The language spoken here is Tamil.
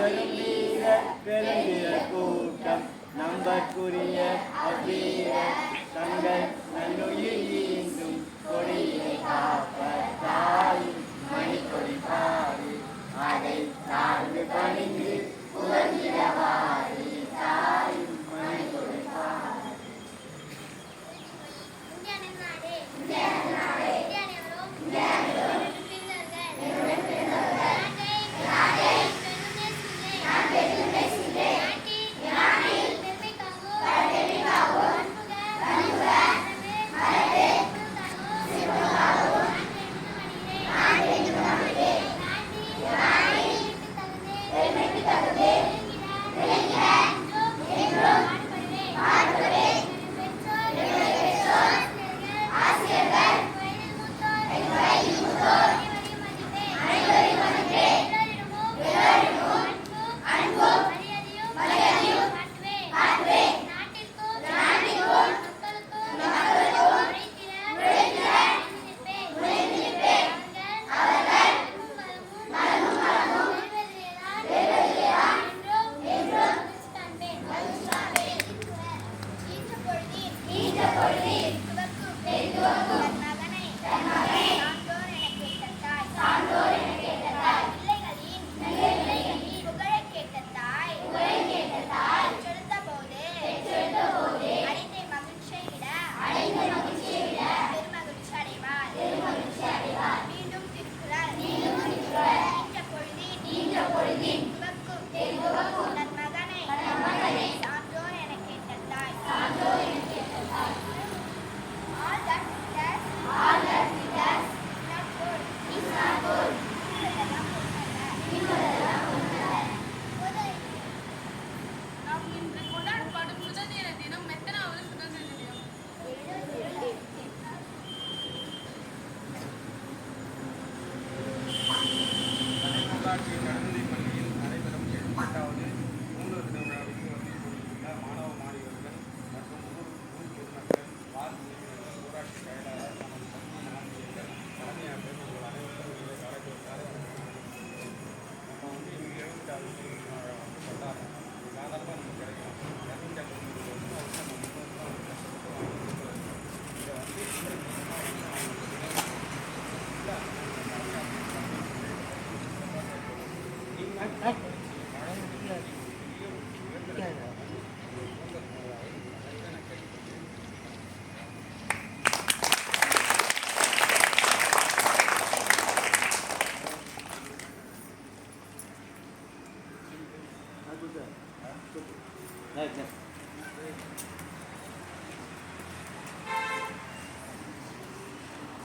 வரும் வீர பெருந்திர கூட்டம் நம்பற்குரிய அவ்வீர தங்கள் நல்லுயிர் ஈந்தும் கொடியை காப்பதாய் மணிக்கொடி பாடி அதை சார்ந்து பணிந்து புகழ்கிறவாரி தாய் மணிக்கொடி பாடி. நடுநிலைப் பள்ளியில் நடைபெறும் 78வது நூலர் திருவிழாவிற்கு வந்து கூறியுள்ள மாணவ மாணவியர்கள் மற்றும் ஊர் பொதுமக்கள், வார்டு உறுப்பினர்கள், ஊராட்சி செயலாளர், நமது பள்ளி ஆசிரியர்கள், தலைமை ஆசிரியர் உங்கள் அனைவருக்கும் காலத்துவத்தால் நம்ம வந்து இங்கே 76வது திருவிழா வந்து கொண்டாடுறோம். சாதாரணமாக நமக்கு கிடைக்கும் 250 வருஷம் வந்து நம்ம முன்னோர்கள் கஷ்டப்பட்டு இதை வந்து Right.